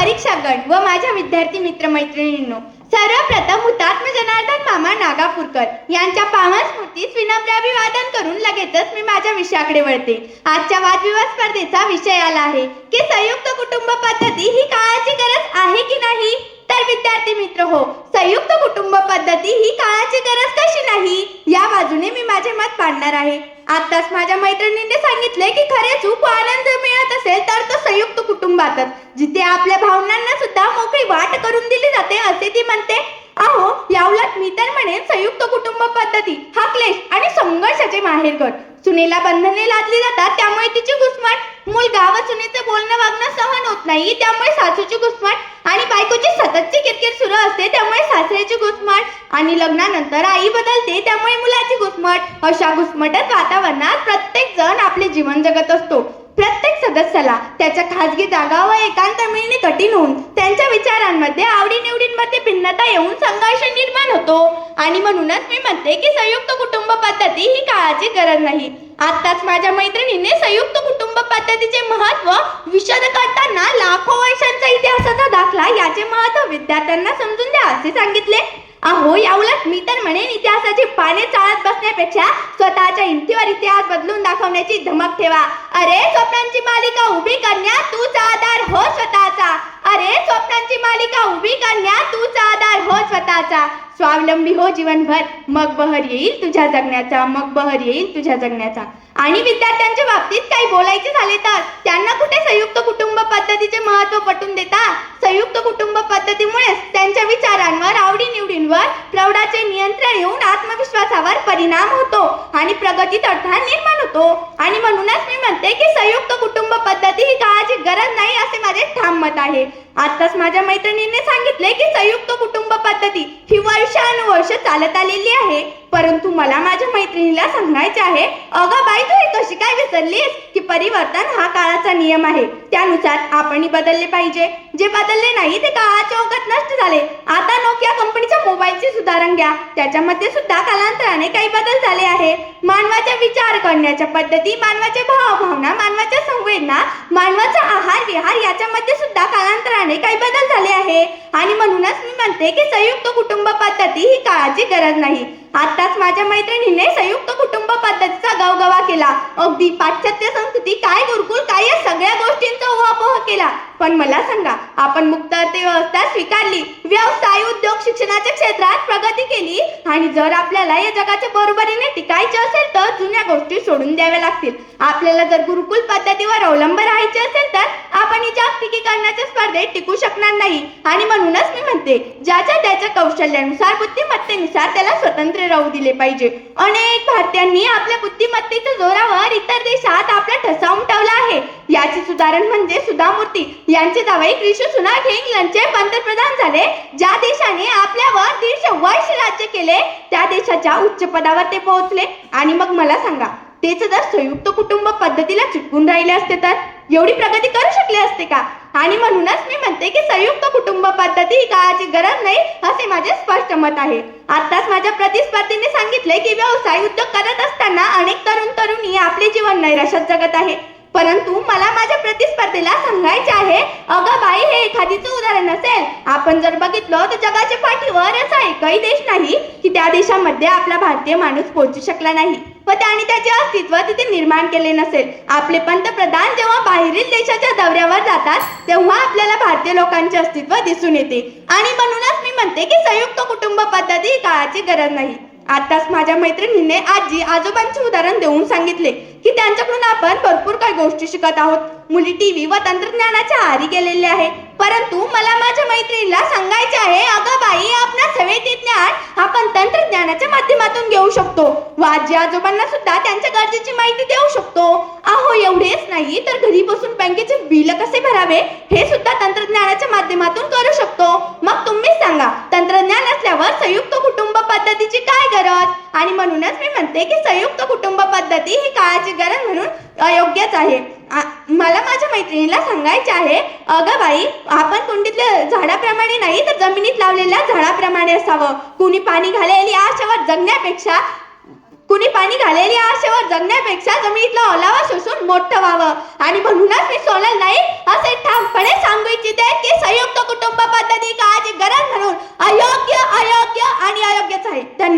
परीक्षागण व माझ्या विद्यार्थी मित्रमैत्रिणींनो, सर्वप्रथम हुतात्मा जनार्दन मामा नागापूरकर यांच्या पावन स्मृतीस विनम्र अभिवादन करून लगेचच मी माझ्या विषयाकडे वळते. आजच्या वादविवाद स्पर्धेचा विषय आला आहे की संयुक्त कुटुंब पद्धती ही काळाची गरज आहे की नाही. तर विद्यार्थी मित्र हो, संयुक्त कुटुंब पद्धती ही काळाची गरज कशी नाही या बाजूने मी माझे मत मांडणार आहे. आताच माझ्या मैत्रिणींनी सांगितले की खरे सुख व आनंद मिळत असेल तर तो संयुक्त कुटुंबातच, जिथे आपल्या भावनांना सुद्धा मोकळी वाट करून दिली जाते असे ती म्हणते. अहो, याउलट मी तर म्हणेन संयुक्त कुटुंब पद्धती हा क्लेश आणि संघर्षाचे माहेरघर. सुनेला बंधने लादली जातात त्यामुळे तिची घुसमट, मुलगा व सुनेचं बोलणं वागणं सहन होत नाही त्यामुळे सासूची घुसमट आणि बायकोची सततची किरकिर सुरू असते त्यामुळे सासऱ्याची घुसमट आणि लग्नानंतर आई बदलते त्यामुळे मुलाची घुसमट. अशा घुसमटत वातावरणात प्रत्येक जण आपले जीवन जगत असतो. प्रत्येक सदस्याला त्याच्या खाजगी जागा व एकांत मिळणे कठीण होऊन त्यांच्या विचारांमध्ये आवडीनिवडींमध्ये भिन्नता येऊन संघर्ष निर्माण होतो. आणि म्हणूनच मी म्हणते की संयुक्त कुटुंब पद्धती ही काळाची गरज नाही. आताच माझ्या मैत्रिणीने संयुक्त कुटुंब पद्धतीचे महत्व विशद करताना लाखो वर्षांचा इतिहासाचा दाखला याचे महत्व विद्यार्थ्यांना समजून द्या असे सांगितले. अहो, याउलट मी तर म्हणेन इतिहासाची पाने चाळत बसण्यापेक्षा स्वतःच्या हिमतीवर इतिहास बदलून दाखवण्याची धमक ठेवा. अरे स्वप्नांची मालिका उभी करण्या तूच आधार हो स्वतःचा. अरे स्वप्नांची मालिका उभी करण्या तूच आधार हो स्वतःचा. स्वावलंबी हो जीवनभर, मग बहर येईल तुझ्या जगण्याचा, मग बहर येईल तुझ्या जगण्याचा. आणि विद्यार्थ्यांच्या बाबतीत काही बोलायचे झाले तर त्यांना कुठे संयुक्त कुटुंब पद्धतीचे महत्व पटवून देता. संयुक्त कुटुंब पद्धतीमुळेच त्यांच्या विचारांवर, आवडीनिवडींवर प्रौढाचे नियंत्रण येऊन आत्मविश्वासावर परिणाम होतो आणि प्रगतीत अडथळा निर्माण होतो. आणि म्हणूनच मी म्हणते की संयुक्त कुटुंब पद्धती ही काळाची गरज नाही असे माझे ठाम मत आहे. आताच माझ्या मैत्रिणींनी सांगितले की संयुक्त कुटुंब पद्धती ही वर्षानुवर्ष चालत आलेली आहे. परंतु मला माझ्या मैत्रिणीला सांगायचे आहे, अगं बाई, तू हे कशी काय विसरलीस की परिवर्तन हा काळाचा नियम आहे. त्यानुसार आपणही बदलले पाहिजे. जे बदलले नाही ते काळाच्या ओघात नष्ट झाले. आता नोकिया कंपनीच्या मोबाईलचे उदाहरण घ्या, त्याच्यामध्ये सुद्धा कालांतराने काही बदल झाले आहे. मानवाच्या विचार करण्याच्या पद्धती, मानवाचे भावना, मानवाच्या संवेदना, मानवाचा आहार विहार याच्यामध्ये सुद्धा कालांतराने काही बदल झाले आहे. आणि म्हणूनच मी म्हणते की संयुक्त कुटुंब पद्धती ही काळाची गरज नाही. आताच माझ्या मैत्रिणीने संयुक्त कुटुंब पद्धतीचा गवगवा केला. अगदी पाश्चात्य संस्कृती काय, गुरुकुल काय या सगळ्या गोष्टींचा उहापोह केला. पण मला सांगा, आपण मुक्त अर्थव्यवस्था स्वीकारली, व्यवसाय, उद्योग, शिक्षणाच्या क्षेत्रात प्रगती केली आणि जर आपल्याला या जगाच्या बरोबरीने टिकायचे असेल तर जुन्या गोष्टी सोडून द्याव्या लागतील. आपल्याला जर गुरुकुल पद्धतीवर अवलंब राहायचे असेल तर आपण ही जागतिकीकरणाच्या स्पर्धेत टिकू शकणार नाही. आणि म्हणूनच मी म्हणते, ज्याच्या त्याच्या कौशल्यानुसार, बुद्धिमत्तेनुसार त्याला स्वतंत्र राहू दिले पाहिजे. अनेक भारतीयांनी आपल्या बुद्धिमत्तेच्या जोरावर इतर देशात आपला ठसा उमटवला आहे. याचेच उदाहरण म्हणजे सुधा मूर्ती यांचे जावई ऋषी सुनाक हे इंग्लंडचे पंतप्रधान झाले. ज्या देशाने आपल्यावर 150 वर्ष राज्य केले त्या देशाच्या उच्च पदावर ते पोहोचले. आणि मग मला सांगा, तेच जर संयुक्त कुटुंब पद्धतीला चिटकून राहिले असते तर एवढी प्रगती करू शकले असते का? आणि म्हणूनच मी म्हणते की संयुक्त कुटुंब पद्धती ही काळाची गरज नाही असे माझे स्पष्ट मत आहे. आताच माझ्या प्रतिस्पर्धीने सांगितले की व्यवसाय, उद्योग करत असताना अनेक तरुणी आपले जीवन नैराश्यात जगत आहे. परंतु मला माझ्या प्रतिस्पर्धेला सांगायचे आहे, अगं बाई, हे एखादीचं उदाहरण असेल. आपण जर बघितलं तर जगाच्या पाठीवर असा एकही देश नाही की त्या देशामध्ये आपला भारतीय माणूस पोहोचू शकला नाही व त्याने त्याचे अस्तित्व तिथे निर्माण केले नसेल. आपले पंतप्रधान जेव्हा बाहेरील देशाच्या दौऱ्यावर जातात तेव्हा आपल्याला भारतीय लोकांचे अस्तित्व दिसून येते. आणि म्हणूनच मी म्हणते की संयुक्त कुटुंब पद्धती ही काळाची गरज नाही. आताच माझ्या मैत्रिणीने आजी आजोबांचे उदाहरण देऊन सांगितले की त्यांच्याकडून आपण भरपूर काही गोष्टी शिकत आहोत. मुली टीव्ही व तंत्रज्ञानाच्या आहारी गेलेले आहे. परंतु मला माझ्या मैत्रिणीला सांगायचे आहे, अगं बाई, आपल्या हवेचे ज्ञान आपण तंत्रज्ञानाच्या माध्यमातून घेऊ शकतो व आजी आजोबांना सुद्धा त्यांच्या गरजेची माहिती देऊ शकतो. अहो, एवढेच नाही तर घरी बसून बँकेचे बिल कसे भरावे हे सुद्धा तंत्रज्ञानाच्या माध्यमातून करू शकतो. मग तुम्हीच सांगा, तंत्रज्ञान असल्यावर संयुक्त कुटुंब पद्धतीची काय गरज? आणि म्हणूनच मी म्हणते की संयुक्त कुटुंब पद्धती ही काळाची गरज म्हणून अयोग्यच आहे. मला माझ्या मैत्रिणीला सांगायचे आहे, अगं बाई, आपण कुंडीतल्या झाडाप्रमाणे नाही तर जमिनीत लावलेल्या झाडाप्रमाणे असावं. कुणी पाणी घालेली आशेवर जगण्यापेक्षा जमिनीतला ओलावा शोषून मोठं व्हावं. आणि म्हणूनच मी सोनल नाही असे ठामपणे सांगू इच्छिते की अयोग्यच आहे. धन्यवाद.